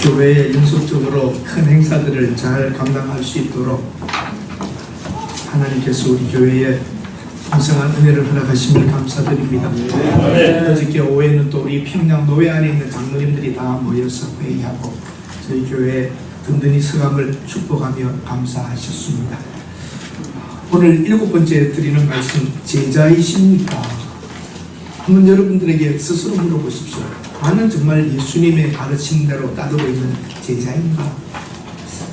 교회에 연속적으로 큰 행사들을 잘 감당할 수 있도록 하나님께서 우리 교회에 풍성한 은혜를 허락하심을 감사드립니다. 어저께 오후에는 또 우리 평양 노회 안에 있는 장로님들이 다 모여서 회의하고 저희 교회에 든든히 서감을 축복하며 감사하셨습니다. 오늘 7번째 드리는 말씀, 제자이십니까? 한번 여러분들에게 스스로 물어보십시오. 나는 정말 예수님의 가르침대로 따르고 있는 제자인가?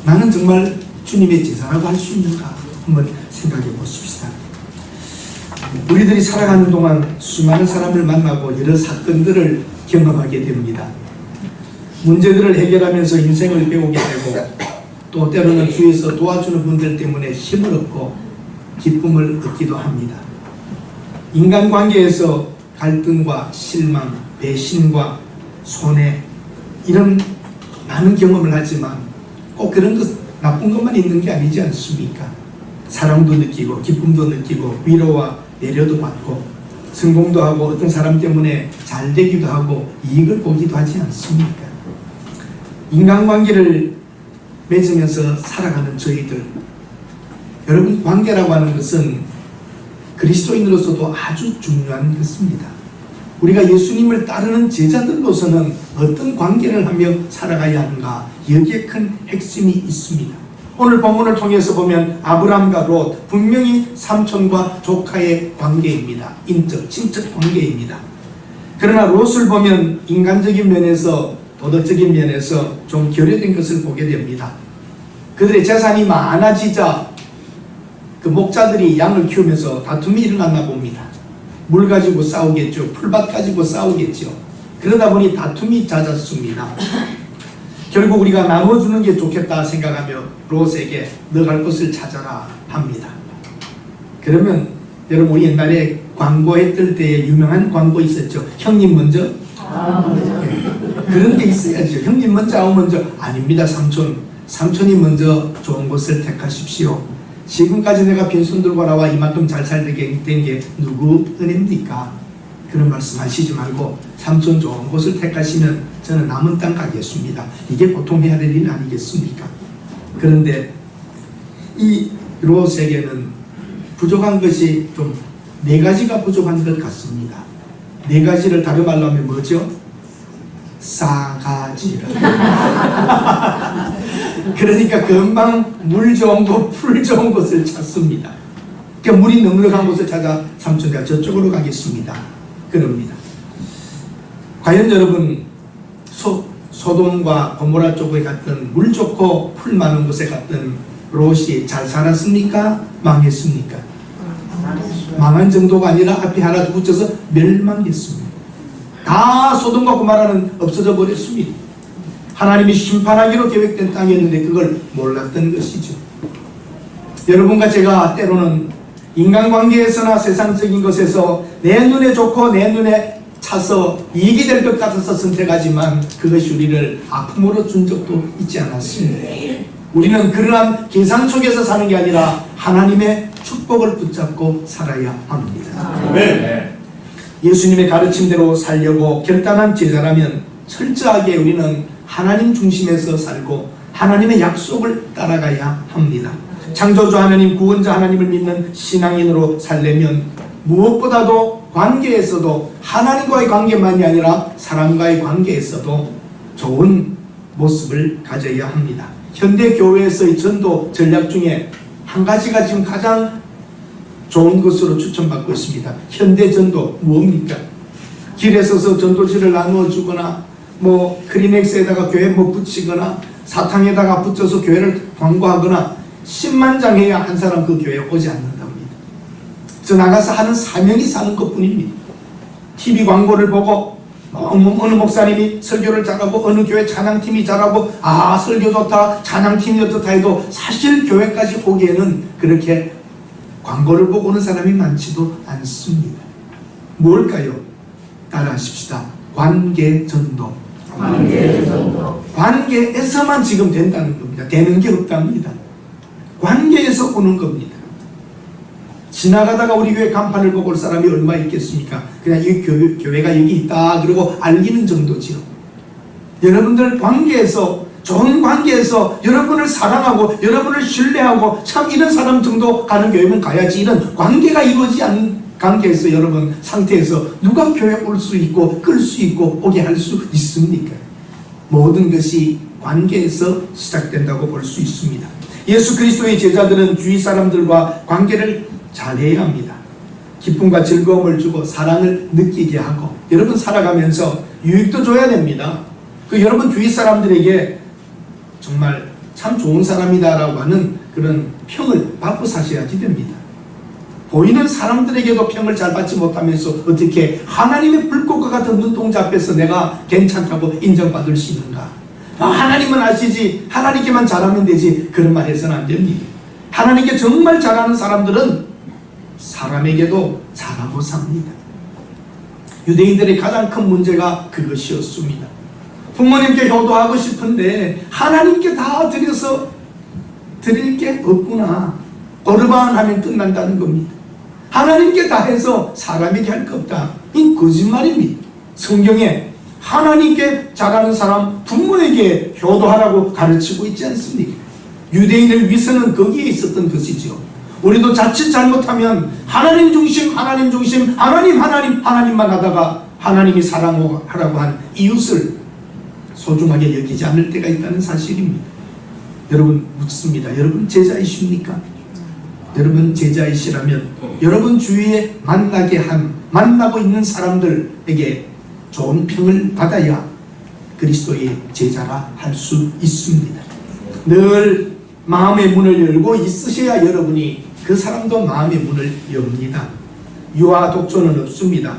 나는 정말 주님의 제자라고 할 수 있는가? 한번 생각해 보십시다. 우리들이 살아가는 동안 수많은 사람을 만나고 여러 사건들을 경험하게 됩니다. 문제들을 해결하면서 인생을 배우게 되고 또 때로는 주위에서 도와주는 분들 때문에 힘을 얻고 기쁨을 얻기도 합니다. 인간관계에서 갈등과 실망, 배신과 손해 이런 많은 경험을 하지만 꼭 그런 것 나쁜 것만 있는 게 아니지 않습니까? 사랑도 느끼고 기쁨도 느끼고 위로와 배려도 받고 성공도 하고 어떤 사람 때문에 잘 되기도 하고 이익을 보기도 하지 않습니까? 인간관계를 맺으면서 살아가는 저희들, 여러분, 관계라고 하는 것은 그리스도인으로서도 아주 중요한 것입니다. 우리가 예수님을 따르는 제자들로서는 어떤 관계를 하며 살아가야 하는가, 여기에 큰 핵심이 있습니다. 오늘 본문을 통해서 보면 아브람과 롯, 분명히 삼촌과 조카의 관계입니다. 인적, 친척 관계입니다. 그러나 롯을 보면 인간적인 면에서, 도덕적인 면에서 좀 결여된 것을 보게 됩니다. 그들의 재산이 많아지자 그 목자들이 양을 키우면서 다툼이 일어났나 봅니다. 물 가지고 싸우겠죠. 풀밭 가지고 싸우겠죠. 그러다 보니 다툼이 잦았습니다. 결국 우리가 나눠주는 게 좋겠다 생각하며 롯에게 너 갈 곳을 찾아라 합니다. 그러면 여러분, 우리 옛날에 광고했을 때에 유명한 광고 있었죠. 형님 먼저? 그런 게 있어야죠. 형님 먼저, 아우 먼저. 아닙니다. 삼촌이 먼저 좋은 곳을 택하십시오. 지금까지 내가 빈손 들고 나와 이만큼 잘 살게 된 게 누구 은혜입니까? 그런 말씀 하시지 말고 삼촌 좋은 곳을 택하시면 저는 남은 땅 가겠습니다. 이게 보통 해야 될 일 아니겠습니까? 그런데 이 롯에게는 부족한 것이 좀 4가지가 부족한 것 같습니다. 4가지를 다른 말로 하면 뭐죠? 싸가지를. 그러니까 금방 물 좋은 곳, 풀 좋은 곳을 찾습니다. 그러니까 물이 넉넉한 곳을 찾아 삼촌과 저쪽으로 가겠습니다. 그럽니다. 과연 여러분, 소돔과 고모라 쪽에 갔던 물 좋고 풀 많은 곳에 갔던 롯이 잘 살았습니까? 망했습니까? 망한 정도가 아니라 앞에 하나 붙여서 멸망했습니다. 다 소돔과 고모라는 없어져 버렸습니다. 하나님이 심판하기로 계획된 땅이었는데 그걸 몰랐던 것이죠. 여러분과 제가 때로는 인간관계에서나 세상적인 것에서 내 눈에 좋고 내 눈에 차서 이익이 될 것 같아서 선택하지만 그것이 우리를 아픔으로 준 적도 있지 않았습니다. 우리는 그러한 계산 속에서 사는 게 아니라 하나님의 축복을 붙잡고 살아야 합니다. 네. 예수님의 가르침대로 살려고 결단한 제자라면 철저하게 우리는 하나님 중심에서 살고 하나님의 약속을 따라가야 합니다. 창조주 하나님, 구원자 하나님을 믿는 신앙인으로 살려면 무엇보다도 관계에서도 하나님과의 관계만이 아니라 사람과의 관계에서도 좋은 모습을 가져야 합니다. 현대 교회에서의 전도 전략 중에 한 가지가 지금 가장 좋은 것으로 추천받고 있습니다. 현대 전도 뭡니까? 길에 서서 전도지를 나누어 주거나 크리넥스에다가 교회 붙이거나 사탕에다가 붙여서 교회를 광고하거나 10만 장 해야 한 사람 그 교회에 오지 않는답니다. 저 나가서 하는 사명이 사는 것뿐입니다. TV 광고를 보고 어느 목사님이 설교를 잘하고 어느 교회 찬양팀이 잘하고 설교 좋다, 찬양팀이 어떻다 해도 사실 교회까지 오기에는 그렇게 광고를 보고 오는 사람이 많지도 않습니다. 뭘까요? 따라하십시다. 관계전도. 관계에서만 지금 된다는 겁니다. 되는 게 없답니다. 관계에서 오는 겁니다. 지나가다가 우리 교회 간판을 보고 올 사람이 얼마 있겠습니까? 그냥 이 교회가 여기 있다 그러고 알리는 정도지요. 여러분들 관계에서, 좋은 관계에서 여러분을 사랑하고 여러분을 신뢰하고 참 이런 사람 정도 가는 교회는 가야지, 이런 관계가 이루어지지 않는 관계에서, 여러분 상태에서 누가 교회 올 수 있고 끌 수 있고 오게 할 수 있습니까? 모든 것이 관계에서 시작된다고 볼 수 있습니다. 예수 그리스도의 제자들은 주위 사람들과 관계를 잘해야 합니다. 기쁨과 즐거움을 주고 사랑을 느끼게 하고, 여러분 살아가면서 유익도 줘야 됩니다. 그 여러분 주위 사람들에게 정말 참 좋은 사람이다라고 하는 그런 평을 받고 사셔야지 됩니다. 보이는 사람들에게도 평을 잘 받지 못하면서 어떻게 하나님의 불꽃과 같은 눈동자 앞에서 내가 괜찮다고 인정받을 수 있는가? 하나님은 아시지, 하나님께만 잘하면 되지, 그런 말 해서는 안 됩니다. 하나님께 정말 잘하는 사람들은 사람에게도 잘하고 삽니다. 유대인들의 가장 큰 문제가 그것이었습니다. 부모님께 효도하고 싶은데 하나님께 다 드려서 드릴 게 없구나, 오르반 하면 끝난다는 겁니다. 하나님께 다 해서 사람에게 할 거 없다, 이 거짓말입니다. 성경에 하나님께 잘하는 사람 부모에게 효도하라고 가르치고 있지 않습니까? 유대인의 위선은 거기에 있었던 것이죠. 우리도 자칫 잘못하면 하나님 중심, 하나님 중심, 하나님만 하다가 하나님이 사랑하라고 한 이웃을 소중하게 여기지 않을 때가 있다는 사실입니다. 여러분 묻습니다. 여러분 제자이십니까? 여러분 제자이시라면 여러분 주위에 만나고 있는 사람들에게 좋은 평을 받아야 그리스도의 제자라 할 수 있습니다. 늘 마음의 문을 열고 있으셔야 여러분이 그 사람도 마음의 문을 엽니다. 유아 독존은 없습니다.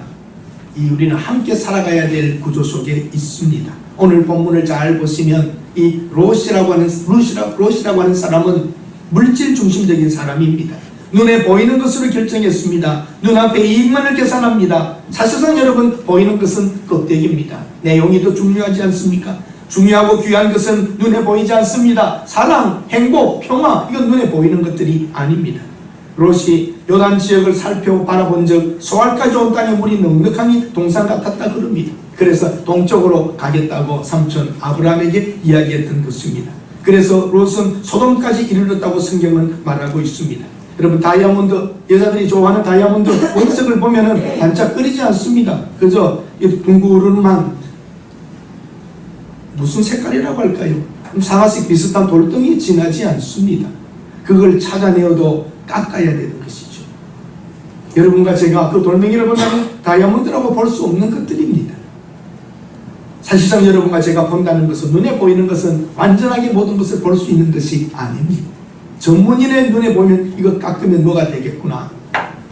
우리는 함께 살아가야 될 구조 속에 있습니다. 오늘 본문을 잘 보시면 이 롯이라고 하는 사람은 물질 중심적인 사람입니다. 눈에 보이는 것으로 결정했습니다. 눈앞에 이익만을 계산합니다. 사실상 여러분 보이는 것은 껍데기입니다. 내용이 더 중요하지 않습니까? 중요하고 귀한 것은 눈에 보이지 않습니다. 사랑, 행복, 평화, 이건 눈에 보이는 것들이 아닙니다. 롯이 요단 지역을 살펴 바라본 적 소알까지 온 땅에 물이 넉넉하니 동산 같았다 그럽니다. 그래서 동쪽으로 가겠다고 삼촌 아브라함에게 이야기했던 것입니다. 그래서 롯은 소돔까지 이르렀다고 성경은 말하고 있습니다. 여러분 다이아몬드, 여자들이 좋아하는 다이아몬드 원석을 보면은 반짝거리지 않습니다. 그저 둥그름한 무슨 색깔이라고 할까요? 상아색 비슷한 돌덩이 지나지 않습니다. 그걸 찾아내어도 깎아야 되는 것이죠. 여러분과 제가 그 돌멩이를 본다면 다이아몬드라고 볼 수 없는 것들입니다. 사실상 여러분과 제가 본다는 것은, 눈에 보이는 것은 완전하게 모든 것을 볼 수 있는 것이 아닙니다. 전문인의 눈에 보면 이거 깎으면 뭐가 되겠구나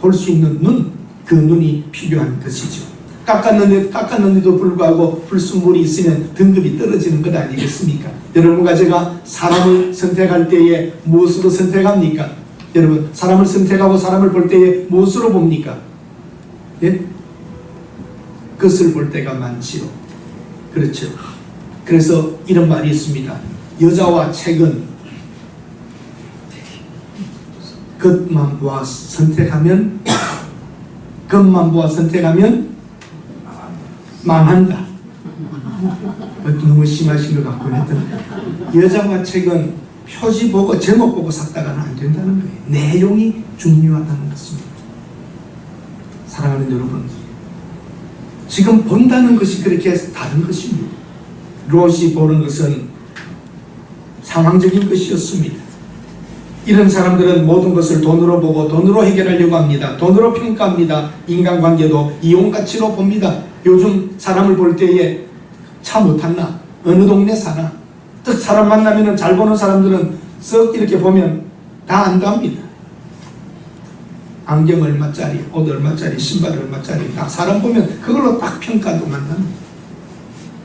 볼 수 있는 눈, 그 눈이 필요한 것이죠. 깎았는데도 불구하고 불순물이 있으면 등급이 떨어지는 것 아니겠습니까? 여러분과 제가 사람을 선택할 때에 무엇으로 선택합니까? 여러분 사람을 선택하고 사람을 볼 때에 무엇으로 봅니까? 예? 것을 볼 때가 많지요. 그렇죠. 그래서 이런 말이 있습니다. 여자와 책은 겉만 보아 선택하면 망한다. 너무 심하신 것 같고 하여튼 여자와 책은 표지 보고 제목 보고 샀다가는 안 된다는 거예요. 내용이 중요하다는 것입니다. 사랑하는 여러분, 지금 본다는 것이 그렇게 다른 것입니다. 롯이 보는 것은 상황적인 것이었습니다. 이런 사람들은 모든 것을 돈으로 보고 돈으로 해결하려고 합니다. 돈으로 평가합니다. 인간관계도 이용가치로 봅니다. 요즘 사람을 볼 때에 차 못탔나? 어느 동네 사나? 딱 사람 만나면 잘 보는 사람들은 썩 이렇게 보면 다 안답니다. 안경 얼마짜리, 옷 얼마짜리, 신발 얼마짜리, 딱 사람 보면 그걸로 딱 평가도 만납니다.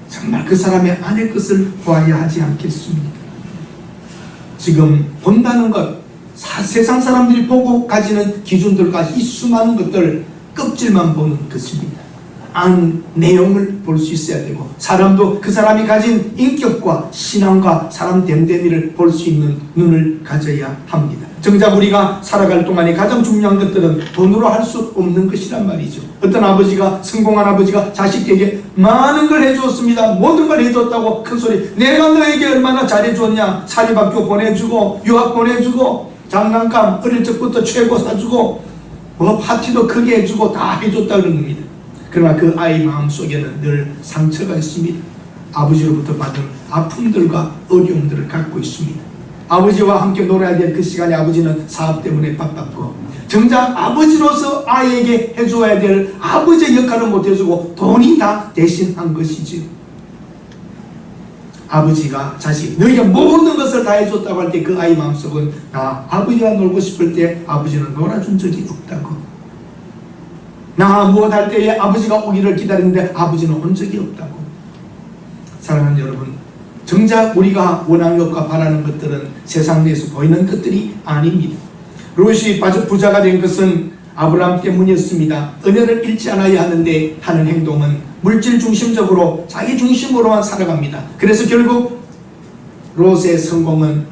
정말 그 사람의 안의 것을 보아야 하지 않겠습니까? 지금 본다는 것, 세상 사람들이 보고 가지는 기준들과 이 수많은 것들 껍질만 보는 것입니다. 안 내용을 볼 수 있어야 되고, 사람도 그 사람이 가진 인격과 신앙과 사람 됨됨이를 볼 수 있는 눈을 가져야 합니다. 정작 우리가 살아갈 동안에 가장 중요한 것들은 돈으로 할 수 없는 것이란 말이죠. 어떤 아버지가, 성공한 아버지가 자식에게 많은 걸 해주었습니다. 모든 걸 해줬다고 큰 소리. 내가 너에게 얼마나 잘해줬냐. 사립학교 보내주고 유학 보내주고 장난감 어릴 적부터 최고 사주고 뭐 파티도 크게 해주고 다 해줬다 그런 겁니다. 그러나 그 아이 마음속에는 늘 상처가 있습니다. 아버지로부터 받은 아픔들과 어려움들을 갖고 있습니다. 아버지와 함께 놀아야 될 그 시간에 아버지는 사업 때문에 바빴고, 정작 아버지로서 아이에게 해줘야 될 아버지의 역할을 못해주고 돈이 다 대신한 것이지. 아버지가 자식 너희가 모든 것을 다 해줬다고 할 때 그 아이 마음속은 나 아버지와 놀고 싶을 때 아버지는 놀아준 적이 없다고, 나 무엇 할 때에 아버지가 오기를 기다리는데 아버지는 온 적이 없다고. 사랑하는 여러분, 정작 우리가 원하는 바라는 것들은 세상 내에서 보이는 것들이 아닙니다. 롯이 부자가 된 것은 아브라함 때문이었습니다. 은혜를 잃지 않아야 하는데 하는 행동은 물질 중심적으로 자기 중심으로만 살아갑니다. 그래서 결국 롯의 성공은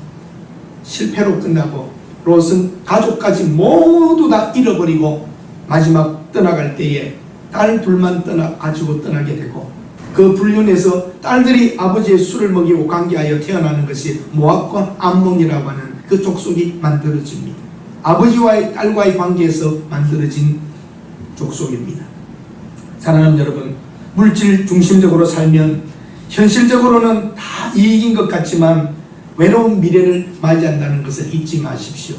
실패로 끝나고 롯은 가족까지 모두 다 잃어버리고 마지막 떠나갈 때에 딸 둘만 가지고 떠나게 되고, 그 불륜에서 딸들이 아버지의 술을 먹이고 관계하여 태어나는 것이 모압과 암몬이라고 하는 그 족속이 만들어집니다. 아버지와의 딸과의 관계에서 만들어진 족속입니다. 사랑하는 여러분, 물질 중심적으로 살면 현실적으로는 다 이익인 것 같지만 외로운 미래를 맞이한다는 것을 잊지 마십시오.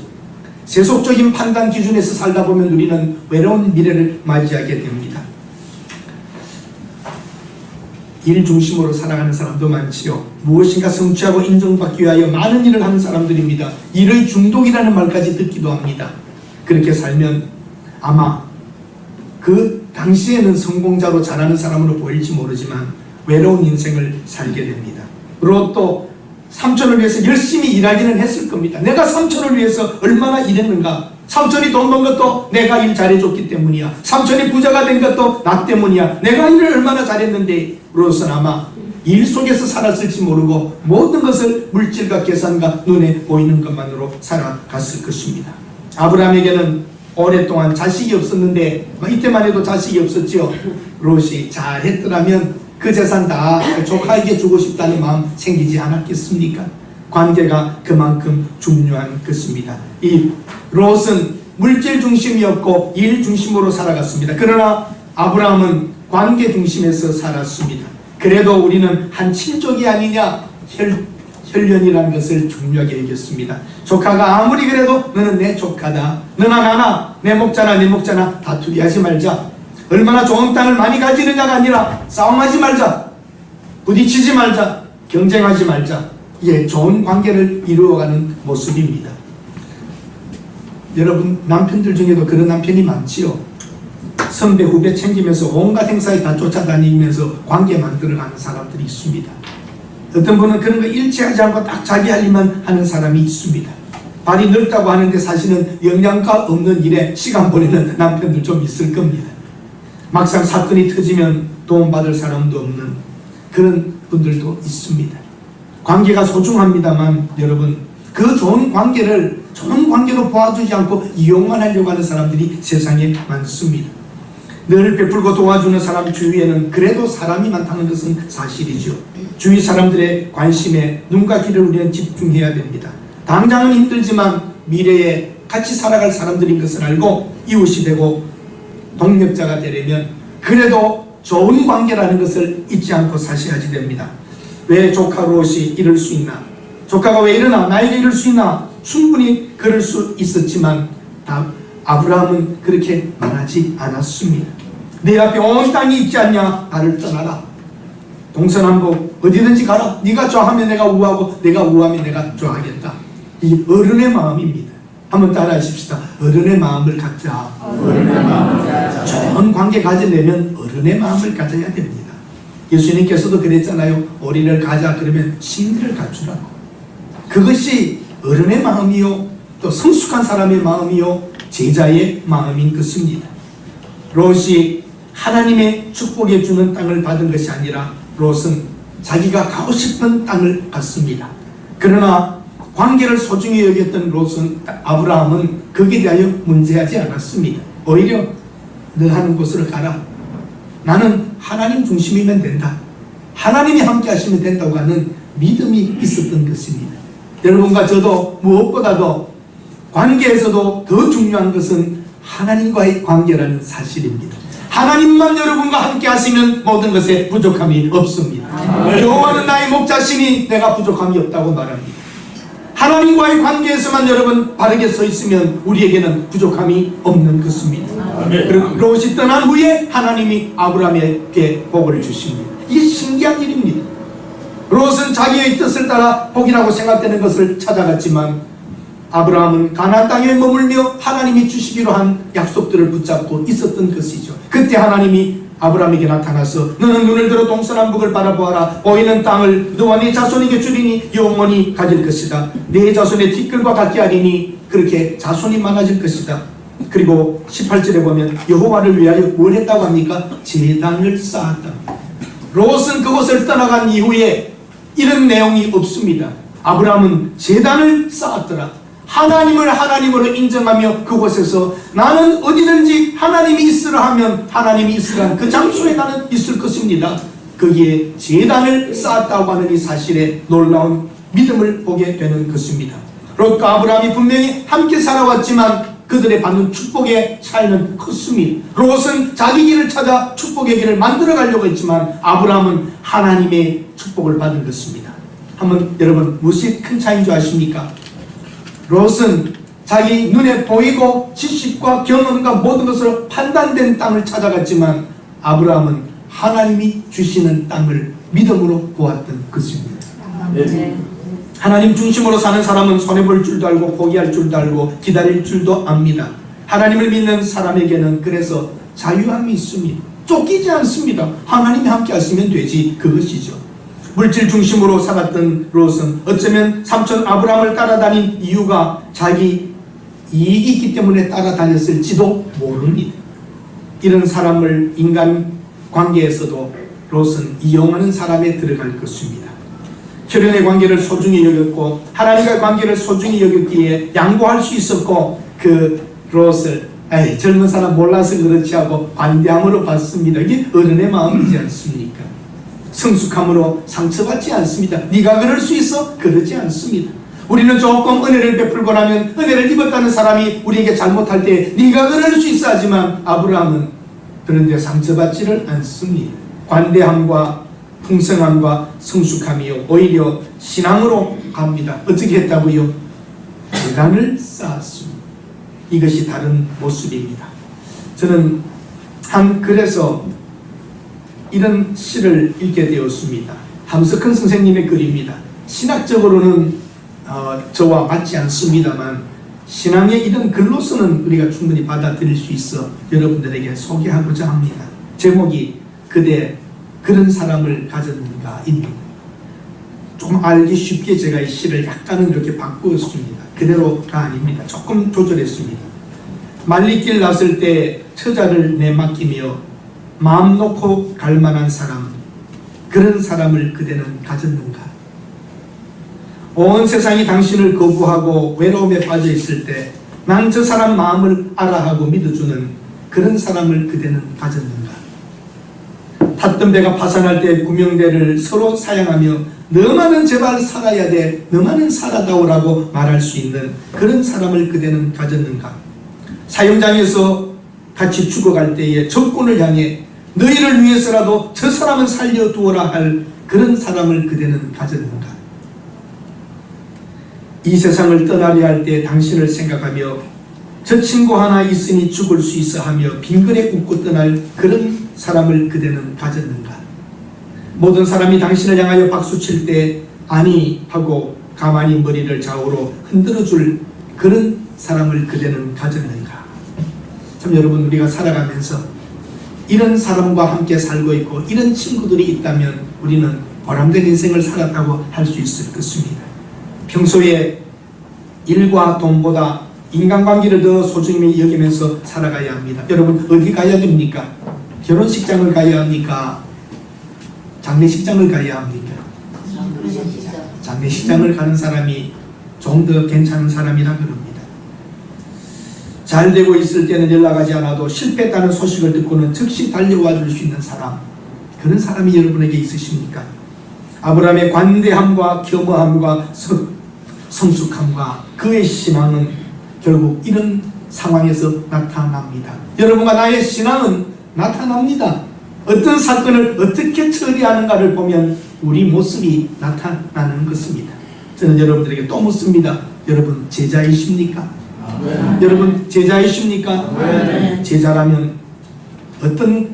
세속적인 판단 기준에서 살다 보면 우리는 외로운 미래를 맞이하게 됩니다. 일 중심으로 살아가는 사람도 많지요. 무엇인가 성취하고 인정받기 위하여 많은 일을 하는 사람들입니다. 일의 중독이라는 말까지 듣기도 합니다. 그렇게 살면 아마 그 당시에는 성공자로 자라는 사람으로 보일지 모르지만 외로운 인생을 살게 됩니다. 롯도 삼촌을 위해서 열심히 일하기는 했을 겁니다. 내가 삼촌을 위해서 얼마나 일했는가. 삼촌이 돈 번 것도 내가 일 잘해줬기 때문이야. 삼촌이 부자가 된 것도 나 때문이야. 내가 일을 얼마나 잘했는데. 롯은 아마 일 속에서 살았을지 모르고 모든 것을 물질과 계산과 눈에 보이는 것만으로 살아갔을 것입니다. 아브라함에게는 오랫동안 자식이 없었는데 이때만 해도 자식이 없었지요. 롯이 잘했더라면 그 재산 다 조카에게 주고 싶다는 마음 생기지 않았겠습니까? 관계가 그만큼 중요한 것입니다. 이 롯은 물질 중심이었고 일 중심으로 살아갔습니다. 그러나 아브라함은 관계 중심에서 살았습니다. 그래도 우리는 한 친족이 아니냐, 혈연이라는 것을 중요하게 여겼습니다. 조카가 아무리 그래도 너는 내 조카다, 너나 나나 내 목자나 내 목자나 다투기 하지 말자. 얼마나 좋은 땅을 많이 가지느냐가 아니라 싸움하지 말자, 부딪히지 말자, 경쟁하지 말자. 이게 좋은 관계를 이루어가는 모습입니다. 여러분, 남편들 중에도 그런 남편이 많지요. 선배 후배 챙기면서 온갖 행사에 다 쫓아다니면서 관계 만들어가는 사람들이 있습니다. 어떤 분은 그런 거 일치하지 않고 딱 자기 할 일만 하는 사람이 있습니다. 발이 넓다고 하는데 사실은 영양가 없는 일에 시간 보내는 남편들 좀 있을 겁니다. 막상 사건이 터지면 도움받을 사람도 없는 그런 분들도 있습니다. 관계가 소중합니다만 여러분, 그 좋은 관계를 좋은 관계로 보아주지 않고 이용만 하려고 하는 사람들이 세상에 많습니다. 늘 베풀고 도와주는 사람 주위에는 그래도 사람이 많다는 것은 사실이죠. 주위 사람들의 관심에 눈과 귀를 우리는 집중해야 됩니다. 당장은 힘들지만 미래에 같이 살아갈 사람들인 것을 알고 이웃이 되고 동력자가 되려면 그래도 좋은 관계라는 것을 잊지 않고 사셔야지 됩니다. 왜 조카 롯이 이럴 수 있나? 조카가 왜 이러나? 나에게 이럴 수 있나? 충분히 그럴 수 있었지만 아브라함은 그렇게 말하지 않았습니다. 내 앞에 온 땅이 있지 않냐? 나를 떠나라. 동서남북 어디든지 가라. 네가 좋아하면 내가 우하고 내가 우하면 내가 좋아하겠다. 이 어른의 마음입니다. 한번 따라 하십시다. 어른의 마음을 갖자. 어른의 마음을 갖자. 좋은 관계 가지려면 어른의 마음을 가져야 됩니다. 예수님께서도 그랬잖아요. 어린이를 가자 그러면 심리를 갖추라고. 그것이 어른의 마음이요, 또 성숙한 사람의 마음이요, 제자의 마음인 것입니다. 롯이 하나님의 축복해 주는 땅을 받은 것이 아니라 롯은 자기가 가고 싶은 땅을 갔습니다. 그러나 관계를 소중히 여겼던 롯은 아브라함은 거기에 대하여 문제하지 않았습니다. 오히려 너 하는 곳으로 가라. 나는 하나님 중심이면 된다. 하나님이 함께 하시면 된다고 하는 믿음이 있었던 것입니다. 여러분과 저도 무엇보다도 관계에서도 더 중요한 것은 하나님과의 관계라는 사실입니다. 하나님만 여러분과 함께 하시면 모든 것에 부족함이 없습니다. 여호와는 나의 목자시니 내가 부족함이 없다고 말합니다. 하나님과의 관계에서만 여러분 바르게 서 있으면 우리에게는 부족함이 없는 것입니다. 그리고 롯이 떠난 후에 하나님이 아브라함에게 복을 주십니다. 이게 신기한 일입니다. 롯은 자기의 뜻을 따라 복이라고 생각되는 것을 찾아갔지만 아브라함은 가나안 땅에 머물며 하나님이 주시기로 한 약속들을 붙잡고 있었던 것이죠. 그때 하나님이 아브라함에게 나타나서 너는 눈을 들어 동서남북을 바라보아라. 보이는 땅을 너와 네 자손에게 주리니 영원히 가질 것이다. 네 자손의 티끌과 같게 하리니 그렇게 자손이 많아질 것이다. 그리고 18절에 보면 여호와를 위하여 뭘 했다고 합니까? 제단을 쌓았다. 롯은 그곳을 떠나간 이후에 이런 내용이 없습니다. 아브라함은 제단을 쌓았더라. 하나님을 하나님으로 인정하며 그곳에서 나는 어디든지 하나님이 있으라 하면 하나님이 있으라 그 장소에 나는 있을 것입니다. 거기에 제단을 쌓았다고 하는 이 사실에 놀라운 믿음을 보게 되는 것입니다. 롯과 아브라함이 분명히 함께 살아왔지만 그들의 받는 축복의 차이는 컸습니다. 롯은 자기 길을 찾아 축복의 길을 만들어 가려고 했지만 아브라함은 하나님의 축복을 받은 것입니다. 한번 여러분 무엇이 큰 차이인 줄 아십니까? 롯은 자기 눈에 보이고 지식과 경험과 모든 것으로 판단된 땅을 찾아갔지만 아브라함은 하나님이 주시는 땅을 믿음으로 보았던 것입니다. 하나님 중심으로 사는 사람은 손해볼 줄도 알고 포기할 줄도 알고 기다릴 줄도 압니다. 하나님을 믿는 사람에게는 그래서 자유함이 있습니다. 쫓기지 않습니다. 하나님이 함께 하시면 되지, 그것이죠. 물질 중심으로 살았던 롯은 어쩌면 삼촌 아브라함을 따라다닌 이유가 자기 이익이 있기 때문에 따라다녔을지도 모릅니다. 이런 사람을 인간 관계에서도 롯은 이용하는 사람에 들어갈 것입니다. 혈연의 관계를 소중히 여겼고 하나님과의 관계를 소중히 여겼기에 양보할 수 있었고 그 롯을 젊은 사람 몰라서 그렇지 하고 반대함으로 봤습니다. 이게 어른의 마음이지 않습니까? 성숙함으로 상처받지 않습니다. 네가 그럴 수 있어? 그러지 않습니다. 우리는 조금 은혜를 베풀고 나면 은혜를 입었다는 사람이 우리에게 잘못할 때 네가 그럴 수 있어 하지만 아브라함은 그런데 상처받지를 않습니다. 관대함과 풍성함과 성숙함이요 오히려 신앙으로 갑니다. 어떻게 했다고요? 제단을 쌓았습니다. 이것이 다른 모습입니다. 저는 한 글에서 이런 시를 읽게 되었습니다. 함석헌 선생님의 글입니다. 신학적으로는 저와 맞지 않습니다만 신앙의 이런 글로서는 우리가 충분히 받아들일 수 있어 여러분들에게 소개하고자 합니다. 제목이 그대 그런 사람을 가졌는가입니다. 좀 알기 쉽게 제가 이 시를 약간은 이렇게 바꾸었습니다. 그대로가 아닙니다. 조금 조절했습니다. 말리길 났을 때 처자를 내맡기며 마음 놓고 갈 만한 사람, 그런 사람을 그대는 가졌는가? 온 세상이 당신을 거부하고 외로움에 빠져 있을 때 난 저 사람 마음을 알아 하고 믿어주는 그런 사람을 그대는 가졌는가? 탔던 배가 파산할 때 구명대를 서로 사양하며 너만은 제발 살아야 돼, 너만은 살아다오라고 말할 수 있는 그런 사람을 그대는 가졌는가? 사형장에서 같이 죽어갈 때에 적군을 향해 너희를 위해서라도 저 사람은 살려두어라 할 그런 사람을 그대는 가졌는가? 이 세상을 떠나려 할 때 당신을 생각하며 저 친구 하나 있으니 죽을 수 있어 하며 빈근에 웃고 떠날 그런 사람을 그대는 가졌는가? 모든 사람이 당신을 향하여 박수칠 때 아니 하고 가만히 머리를 좌우로 흔들어줄 그런 사람을 그대는 가졌는가? 참 여러분, 우리가 살아가면서 이런 사람과 함께 살고 있고 이런 친구들이 있다면 우리는 보람된 인생을 살았다고 할 수 있을 것입니다. 평소에 일과 돈보다 인간관계를 더 소중히 여기면서 살아가야 합니다. 여러분, 어디 가야 됩니까? 결혼식장을 가야 합니까? 장례식장을 가야 합니까? 장례식장을 가는 사람이 좀 더 괜찮은 사람이라 그럽니다. 잘 되고 있을 때는 연락하지 않아도 실패했다는 소식을 듣고는 즉시 달려와 줄 수 있는 사람, 그런 사람이 여러분에게 있으십니까? 아브라함의 관대함과 겸허함과 성숙함과 그의 신앙은 결국 이런 상황에서 나타납니다. 여러분과 나의 신앙은 나타납니다. 어떤 사건을 어떻게 처리하는가를 보면 우리 모습이 나타나는 것입니다. 저는 여러분들에게 또 묻습니다. 여러분 제자이십니까? 여러분 제자이십니까? 제자라면 어떤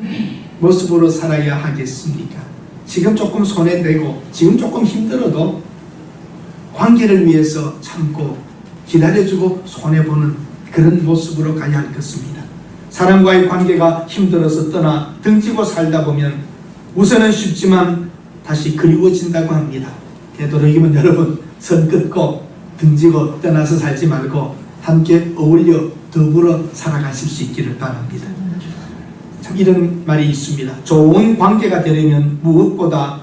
모습으로 살아야 하겠습니까? 지금 조금 손해되고 지금 조금 힘들어도 관계를 위해서 참고 기다려주고 손해보는 그런 모습으로 가야 할 것입니다. 사람과의 관계가 힘들어서 떠나 등지고 살다 보면 우선은 쉽지만 다시 그리워진다고 합니다. 되도록이면 여러분 선 긋고 등지고 떠나서 살지 말고 함께 어울려 더불어 살아가실 수 있기를 바랍니다. 참 이런 말이 있습니다. 좋은 관계가 되려면 무엇보다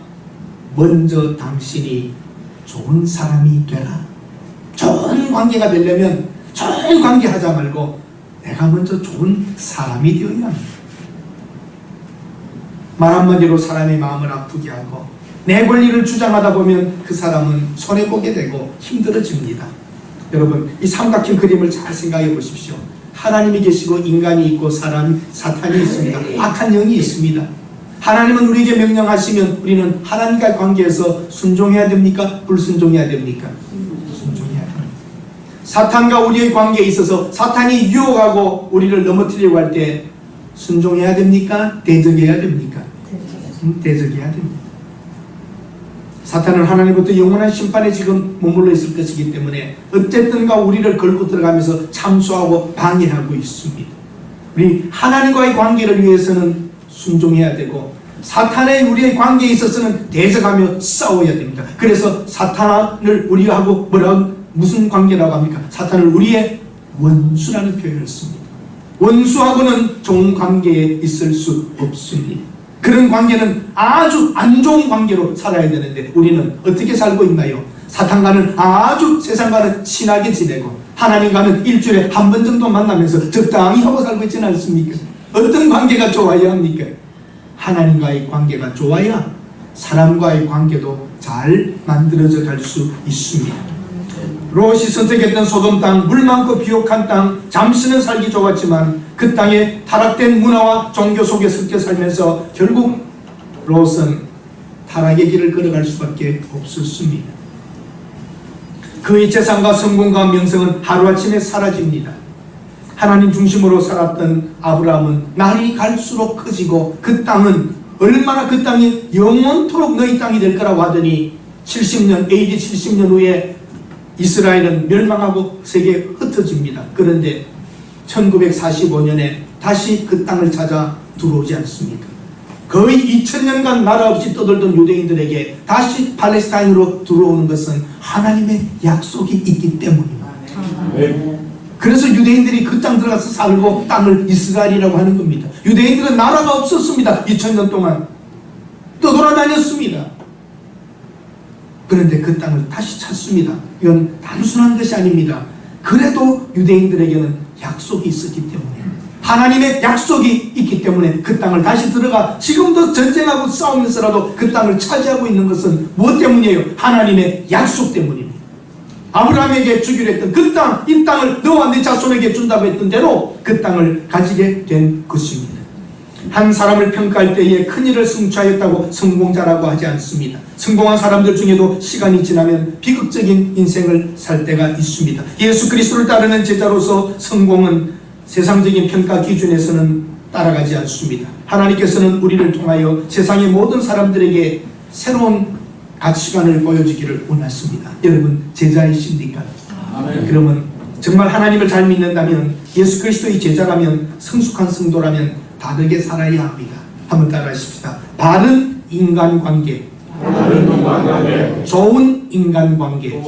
먼저 당신이 좋은 사람이 되라. 좋은 관계가 되려면 좋은 관계 하자 말고 내가 먼저 좋은 사람이 되어야 합니다. 말 한마디로 사람의 마음을 아프게 하고 내 권리를 주장하다 보면 그 사람은 손해보게 되고 힘들어집니다. 여러분 이 삼각형 그림을 잘 생각해 보십시오. 하나님이 계시고 인간이 있고 사탄이 있습니다. 악한 영이 있습니다. 하나님은 우리에게 명령하시면 우리는 하나님과의 관계에서 순종해야 됩니까? 불순종해야 됩니까? 순종해야 됩니다. 사탄과 우리의 관계에 있어서 사탄이 유혹하고 우리를 넘어뜨리려고 할 때 순종해야 됩니까? 대적해야 됩니까? 대적해야 됩니다. 사탄은 하나님부터 영원한 심판에 지금 머물러 있을 것이기 때문에 어쨌든가 우리를 걸고 들어가면서 참수하고 방해하고 있습니다. 우리 하나님과의 관계를 위해서는 순종해야 되고 사탄의 우리의 관계에 있어서는 대적하며 싸워야 됩니다. 그래서 사탄을 우리하고 무슨 관계라고 합니까? 사탄을 우리의 원수라는 표현을 씁니다. 원수하고는 좋은 관계에 있을 수 없습니다. 그런 관계는 아주 안 좋은 관계로 살아야 되는데 우리는 어떻게 살고 있나요? 사탄과는 아주 세상과는 친하게 지내고 하나님과는 일주일에 한 번 정도 만나면서 적당히 하고 살고 있지는 않습니까? 어떤 관계가 좋아야 합니까? 하나님과의 관계가 좋아야 사람과의 관계도 잘 만들어져 갈 수 있습니다. 롯이 선택했던 소돔 땅, 물 많고 비옥한 땅, 잠시는 살기 좋았지만 그 땅에 타락된 문화와 종교 속에 섞여 살면서 결국 롯은 타락의 길을 걸어갈 수밖에 없었습니다. 그의 재산과 성공과 명성은 하루아침에 사라집니다. 하나님 중심으로 살았던 아브라함은 날이 갈수록 커지고 그 땅은 얼마나 그 땅이 영원토록 너희 땅이 될 거라고 하더니 70년, AD 70년 후에 이스라엘은 멸망하고 세계에 흩어집니다. 그런데 1945년에 다시 그 땅을 찾아 들어오지 않습니다. 거의 2000년간 나라 없이 떠돌던 유대인들에게 다시 팔레스타인으로 들어오는 것은 하나님의 약속이 있기 때문입니다. 그래서 유대인들이 그 땅 들어가서 살고 땅을 이스라엘이라고 하는 겁니다. 유대인들은 나라가 없었습니다. 2000년 동안 떠돌아다녔습니다. 그런데 그 땅을 다시 찾습니다. 이건 단순한 것이 아닙니다. 그래도 유대인들에게는 약속이 있었기 때문에 하나님의 약속이 있기 때문에 그 땅을 다시 들어가 지금도 전쟁하고 싸우면서라도 그 땅을 차지하고 있는 것은 무엇 때문이에요? 하나님의 약속 때문입니다. 아브라함에게 주기로 했던 그 땅, 이 땅을 너와 네 자손에게 준다고 했던 대로 그 땅을 가지게 된 것입니다. 한 사람을 평가할 때에 큰일을 성취하였다고 성공자라고 하지 않습니다. 성공한 사람들 중에도 시간이 지나면 비극적인 인생을 살 때가 있습니다. 예수 그리스도를 따르는 제자로서 성공은 세상적인 평가 기준에서는 따라가지 않습니다. 하나님께서는 우리를 통하여 세상의 모든 사람들에게 새로운 가치관을 보여주기를 원하십니다. 여러분 제자이십니까? 아멘. 그러면 정말 하나님을 잘 믿는다면 예수 그리스도의 제자라면 성숙한 성도라면 다르게 살아야 합니다. 한번 따라하십시다. 바른 인간관계, 좋은 인간관계.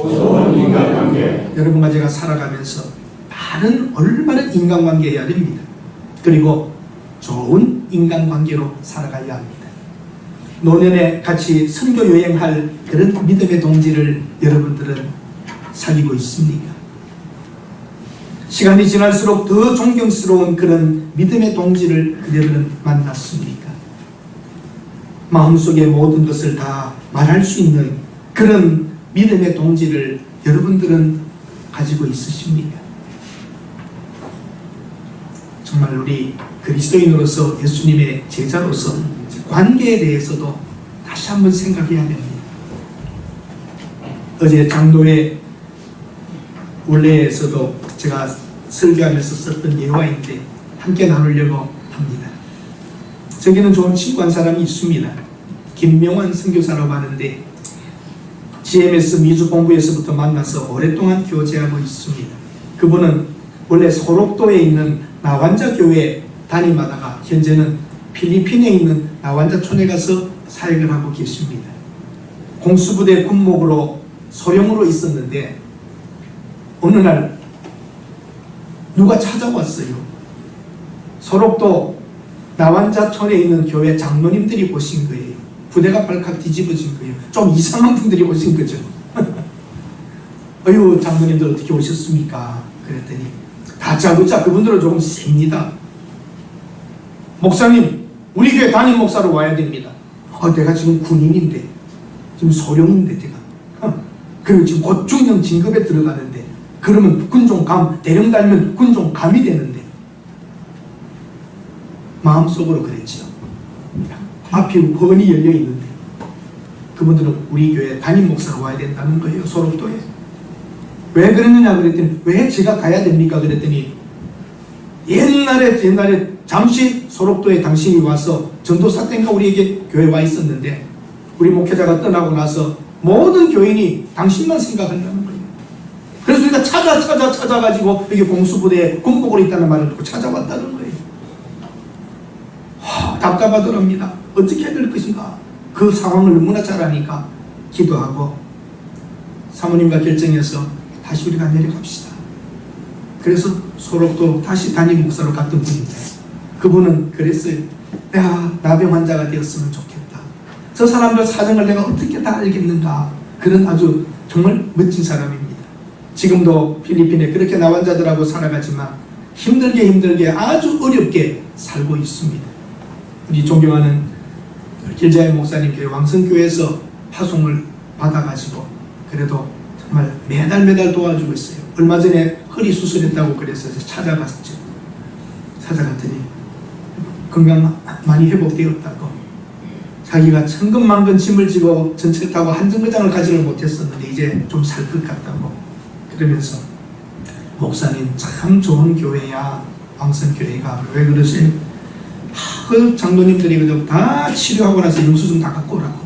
여러분과 제가 살아가면서 바른 올바른 인간관계 해야 됩니다. 그리고 좋은 인간관계로 살아가야 합니다. 노년에 같이 선교 여행할 그런 믿음의 동지를 여러분들은 사귀고 있습니까? 시간이 지날수록 더 존경스러운 그런 믿음의 동지를 그대들은 만났습니까? 마음속의 모든 것을 다 말할 수 있는 그런 믿음의 동지를 여러분들은 가지고 있으십니까? 정말 우리 그리스도인으로서 예수님의 제자로서 관계에 대해서도 다시 한번 생각해야 됩니다. 어제 장로회 원래에서도 제가 설교하면서 썼던 예화인데 함께 나누려고 합니다. 저기는 좋은 친구 한 사람이 있습니다. 김명환 선교사라고 하는데 GMS 미주본부에서부터 만나서 오랫동안 교제하고 있습니다. 그분은 원래 소록도에 있는 나환자 교회 담임하다가 현재는 필리핀에 있는 나환자촌에 가서 사역을 하고 계십니다. 공수부대 군목으로 소령으로 있었는데 어느 날 누가 찾아왔어요. 소록도 나환자촌에 있는 교회 장로님들이 오신 거예요. 부대가 발칵 뒤집어진 거예요. 좀 이상한 분들이 오신 거죠. 어휴, 장로님들 어떻게 오셨습니까? 그랬더니 다짜고짜 그분들은 조금 셉니다. 목사님, 우리 교회 담임 목사로 와야 됩니다. 내가 지금 군인인데, 지금 소령인데 제가 그리고 지금 곧 중령 진급에 들어가는데, 그러면 군종감, 대령 달면 군종감이 되는데, 마음속으로 그랬죠. 앞이 훤히 열려 있는데 그분들은 우리 교회 담임 목사로 와야 된다는 거예요. 소록도에. 왜 그랬느냐 그랬더니, 왜 제가 가야 됩니까 그랬더니, 옛날에 잠시 소록도에 당신이 와서 전도사 때인가 우리에게 교회 와 있었는데, 우리 목회자가 떠나고 나서 모든 교인이 당신만 생각한다는 거예요. 그래서 우리가 찾아가지고 여기 공수부대에 군복으로 있다는 말을 듣고 찾아왔다는 거예요. 답답하더랍니다. 어떻게 해야 될 것인가. 그 상황을 너무나 잘 아니까 기도하고 사모님과 결정해서 다시 우리가 내려갑시다. 그래서 소록도 다시 담임 목사로 갔던 분입니다. 그분은 그랬어요. 내가 나병 환자가 되었으면 좋겠다. 저 사람들 사정을 내가 어떻게 다 알겠는가. 그런 아주 정말 멋진 사람입니다. 지금도 필리핀에 그렇게 나환자들하고 살아가지만 힘들게 아주 어렵게 살고 있습니다. 우리 존경하는 길자의 목사님 교회 왕성교회에서 파송을 받아가지고 그래도 정말 매달 도와주고 있어요. 얼마 전에 허리 수술했다고 그래서 찾아갔죠. 찾아갔더니 건강 많이 회복되었다고, 자기가 천근만근 짐을 지고 전철 타고 한 정거장을 가지를 못했었는데 이제 좀 살 것 같다고 그러면서, 목사님 참 좋은 교회야 왕성교회가. 왜 그러세요? 그 장로님들이 그저 다 치료하고 나서 영수증 다 갖고 오라고,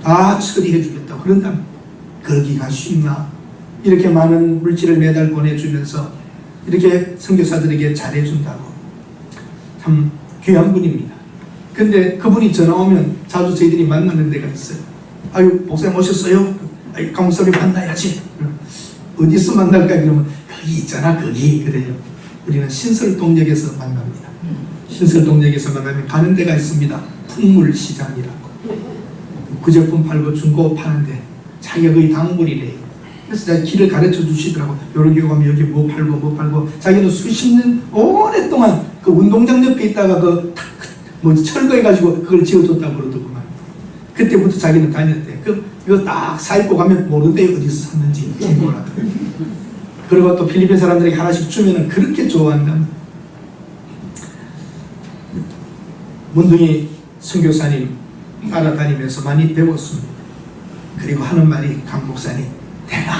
다 처리해 주겠다고. 그런다면 거기가 쉽나? 이렇게 많은 물질을 매달 보내주면서 이렇게 선교사들에게 잘해준다고. 참 귀한 분입니다. 근데 그분이 전화 오면 자주 저희들이 만나는 데가 있어요. 아유, 목사님 오셨어요? 아유, 강 목사님 만나야지. 어디서 만날까? 그러면 거기 있잖아, 거기. 그래요. 우리는 신설동역에서 만납니다. 신설동역에서 만나면 가는 데가 있습니다. 풍물시장이라고. 구제품 팔고 중고 파는데 자기가 거의 단골이래요. 그래서 자기 길을 가르쳐 주시더라고. 여기 가면 여기 뭐 팔고. 자기는 수십 년 오랫동안 그 운동장 옆에 있다가 철거해가지고 그걸 지어줬다고 그러더구만. 그때부터 자기는 다녔대. 이거 딱 사입고 가면 모르는데 어디서 샀는지 궁금하더라고요. 그리고 또 필리핀 사람들에게 하나씩 주면은 그렇게 좋아한다. 문둥이 선교사님 따라다니면서 많이 배웠습니다. 그리고 하는 말이, 강 목사님, 내가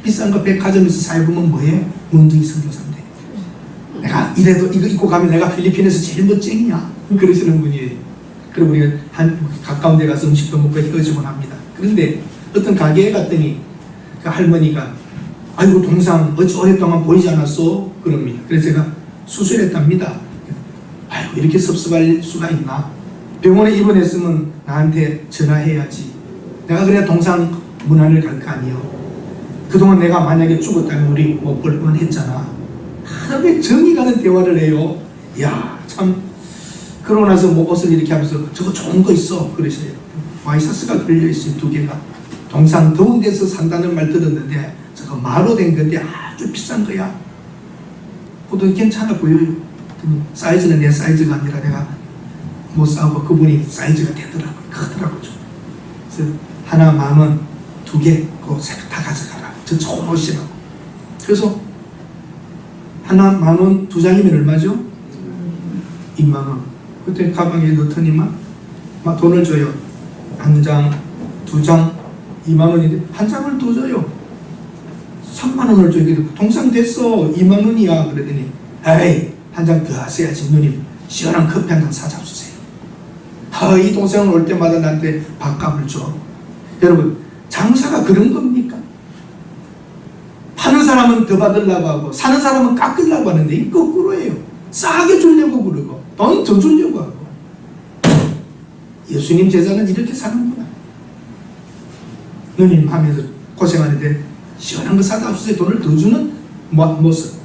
비싼 거 백화점에서 사입으면 뭐해? 문둥이 선교사인데 내가 이래도 이거 입고 가면 내가 필리핀에서 제일 멋쟁이냐? 그러시는 분이에요. 그리고 우리가 가까운 데 가서 음식도 먹고 헤어지곤 합니다. 그런데 어떤 가게에 갔더니 그 할머니가, 아이고 동상 어찌 오랫동안 보이지 않았어? 그럽니다. 그래서 제가 수술했답니다. 아이고 이렇게 섭섭할 수가 있나? 병원에 입원했으면 나한테 전화해야지. 내가 그래야 동상 문안을 갈 거 아니요. 그동안 내가 만약에 죽었다면 우리 못 볼 뻔했잖아. 하루에 정이 가는 대화를 해요. 이야 참. 그러고 나서 뭐 옷을 이렇게 하면서 저거 좋은 거 있어 그러세요. 와이셔츠가 걸려있어요. 2개가. 동상 더운 데서 산다는 말 들었는데 저 저거 마로 된 건데 아주 비싼 거야. 보통 괜찮아 보여요. 그랬더니 사이즈는 내 사이즈가 아니라 내가 못 사고 그분이 사이즈가 되더라고요. 크더라고요. 그래서 하나 10,000원, 2개 그거 다 가져가라. 저 좋은 옷이라고. 그래서 하나 10,000원 2장이면 얼마죠? 20,000원. 그때 가방에 넣더니 막 돈을 줘요. 1장, 2장, 20,000원인데 한 장을 더 줘요. 30,000원을 줘야 동상 됐어. 20,000원이야. 그러더니 에이 한 장 더 하셔야지. 누님 시원한 커피 한 잔 사잡수세요. 이 동생은 올 때마다 나한테 밥값을 줘. 여러분 장사가 그런 겁니까? 파는 사람은 더 받으려고 하고 사는 사람은 깎으려고 하는데 이 거꾸로예요. 싸게 주려고 그러고 돈 더 주려고 하고. 예수님 제자는 이렇게 사는구나. 누님 하면서 고생하는데 시원한 거 사다 주세요. 돈을 더 주는 모습.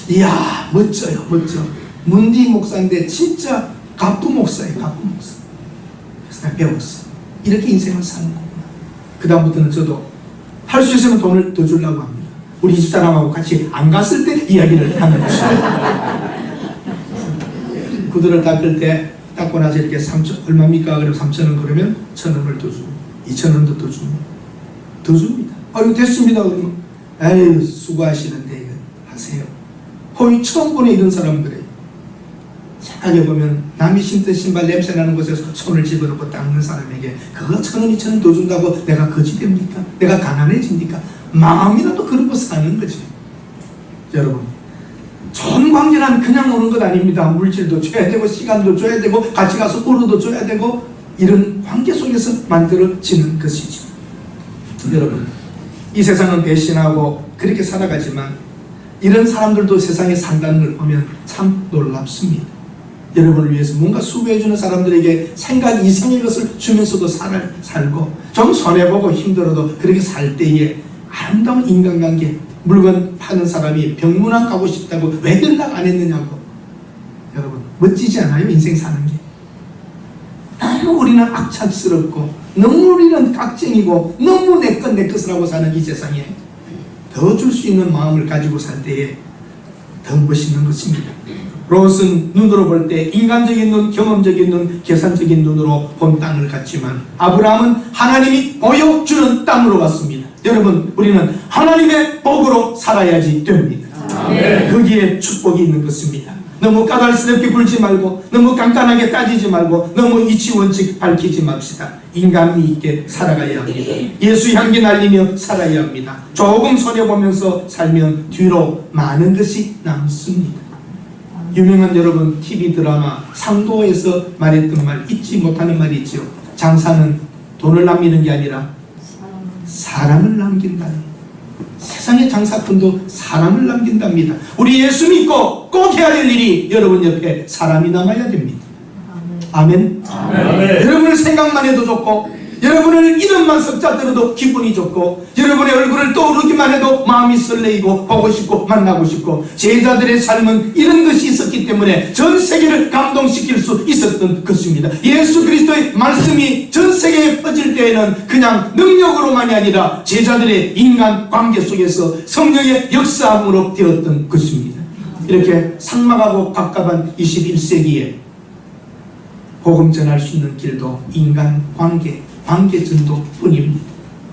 이야 멋져요. 멋져. 문디 목사인데 진짜 갑부 목사예요. 갑부 목사. 그래서 내가 배웠어. 이렇게 인생을 사는 거구나. 그 다음부터는 저도 할 수 있으면 돈을 더 주려고 합니다. 우리 집사람하고 같이 안 갔을 때 이야기를 하는 것이죠. 구두를 닦을 때 닦고 나서 이렇게 3,000 얼마입니까? 그러면 3,000원 그러면 1,000원을 더 주고 2,000원도 더 주고 더 줍니다. 이거 됐습니다. 그러면 에휴 수고하시는데 이거 하세요. 거의 처음 보네 이런 사람들이. 생각해보면 남이 신던 신발 냄새나는 곳에서 손을 집어넣고 닦는 사람에게 그거 1,000원 2,000원 더 준다고 내가 거지 됩니까? 내가 가난해집니까? 마음이라도 그러고 사는 거지. 여러분 좋은 관계란 그냥 오는 것 아닙니다. 물질도 줘야 되고 시간도 줘야 되고 같이 가서 울어도 줘야 되고 이런 관계 속에서 만들어지는 것이죠. 여러분 이 세상은 배신하고 그렇게 살아가지만 이런 사람들도 세상에 산다는 걸 보면 참 놀랍습니다. 여러분을 위해서 뭔가 수고해주는 사람들에게 생각 이상의 것을 주면서도 살고 좀 손해보고 힘들어도 그렇게 살 때에 아름다운 인간관계. 물건 파는 사람이 병문안 가고 싶다고 왜 연락 안 했느냐고. 여러분 멋지지 않아요? 인생 사는 게. 너무 우리는 악착스럽고 너무 우리는 깍쟁이고 너무 내 것을 하고 사는 이 세상에 더 줄 수 있는 마음을 가지고 살 때에 더 멋있는 것입니다. 롯은 눈으로 볼 때 인간적인 눈, 경험적인 눈, 계산적인 눈으로 본 땅을 갔지만 아브라함은 하나님이 보여주는 땅으로 갔습니다. 여러분 우리는 하나님의 복으로 살아야지 됩니다. 아멘. 거기에 축복이 있는 것입니다. 너무 까다롭게 굴지 말고 너무 깐깐하게 따지지 말고 너무 이치원칙 밝히지 맙시다. 인간미 있게 살아가야 합니다. 예수 향기 날리며 살아야 합니다. 조금 손해보면서 살면 뒤로 많은 것이 남습니다. 유명한 여러분 TV 드라마 상도에서 말했던 말 잊지 못하는 말이 있죠. 장사는 돈을 남기는 게 아니라 사람을 남긴다는. 세상의 장사꾼도 사람을 남긴답니다. 우리 예수 믿고 꼭 해야 될 일이 여러분 옆에 사람이 남아야 됩니다. 아멘. 아멘. 여러분을 생각만 해도 좋고 여러분을 이름만 석자 들어도 기분이 좋고 여러분의 얼굴을 떠오르기만 해도 마음이 설레이고 보고 싶고 만나고 싶고 제자들의 삶은 이런 것이 있었기 때문에 전 세계를 감동시킬 수 있었던 것입니다. 예수 그리스도의 말씀이 전 세계에 퍼질 때에는 그냥 능력으로만이 아니라 제자들의 인간관계 속에서 성령의 역사함으로 되었던 것입니다. 이렇게 삭막하고 갑갑한 21세기에 복음 전할 수 있는 길도 인간관계 전도뿐입니다.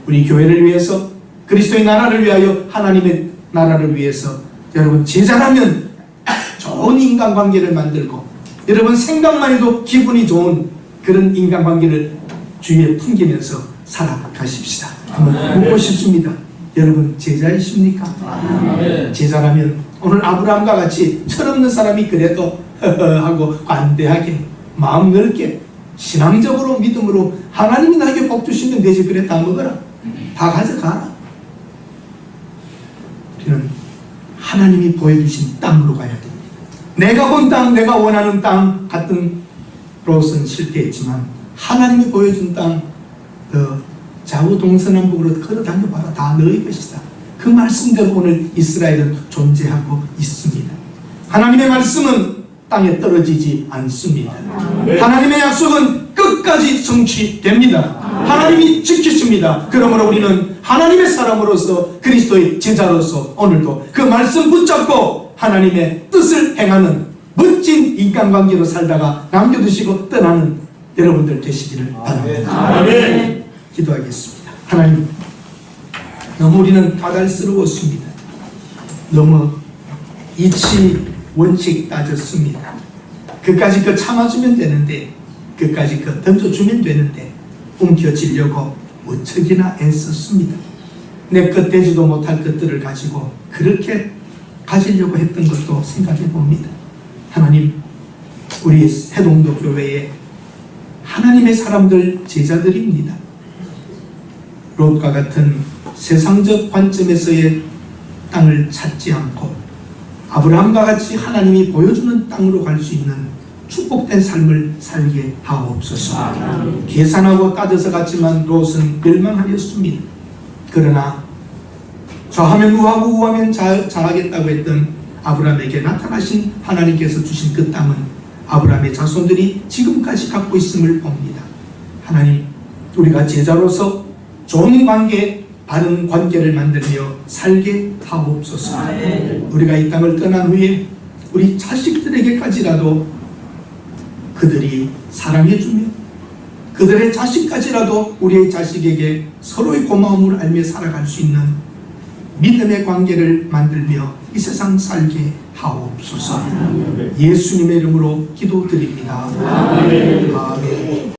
우리 교회를 위해서 그리스도의 나라를 위하여 하나님의 나라를 위해서 여러분 제자라면 좋은 인간관계를 만들고 여러분 생각만 해도 기분이 좋은 그런 인간관계를 주위에 풍기면서 살아가십시다. 한번 묻고 싶습니다. 여러분 제자이십니까? 제자라면 오늘 아브라함과 같이 철없는 사람이 그래도 하고 관대하게 마음 넓게 신앙적으로 믿음으로 하나님이 나에게 복 주시면 되지. 그래 다 먹어라. 다 가져가라. 우리는 하나님이 보여주신 땅으로 가야 됩니다. 내가 본 땅, 내가 원하는 땅 같은 롯은 실패했지만 하나님이 보여준 땅 좌우 동서남북으로 걸어다녀봐라. 다 너희 것이다. 그 말씀대로 오늘 이스라엘은 존재하고 있습니다. 하나님의 말씀은 땅에 떨어지지 않습니다. 하나님의 약속은 끝까지 성취됩니다. 하나님이 지키십니다. 그러므로 우리는 하나님의 사람으로서 그리스도의 제자로서 오늘도 그 말씀 붙잡고 하나님의 뜻을 행하는 멋진 인간관계로 살다가 남겨두시고 떠나는 여러분들 되시기를 바랍니다. 아멘. 기도하겠습니다. 하나님, 너무 우리는 까닭스러웠습니다. 너무 이치 원칙 따졌습니다. 그까지 그 참아주면 되는데, 그까지 그 던져주면 되는데 움켜쥐려고 무척이나 애썼습니다. 내 것 되지도 못할 것들을 가지고 그렇게 가지려고 했던 것도 생각해 봅니다. 하나님, 우리 해동도 교회에 하나님의 사람들 제자들입니다. 롯과 같은 세상적 관점에서의 땅을 찾지 않고 아브라함과 같이 하나님이 보여주는 땅으로 갈 수 있는 축복된 삶을 살게 하옵소서. 계산하고 따져서 갔지만 롯은 멸망하였습니다. 그러나 좌하면 우하고 우하면 좌하겠다고 했던 아브라함에게 나타나신 하나님께서 주신 그 땅은 아브라함의 자손들이 지금까지 갖고 있음을 봅니다. 하나님, 우리가 제자로서 좋은 관계, 바른 관계를 만들며 살게 하옵소서. 우리가 이 땅을 떠난 후에 우리 자식들에게까지라도 그들이 사랑해주며 그들의 자식까지라도 우리의 자식에게 서로의 고마움을 알며 살아갈 수 있는 믿음의 관계를 만들며 이 세상 살게 하옵소서. 예수님의 이름으로 기도드립니다. 아멘.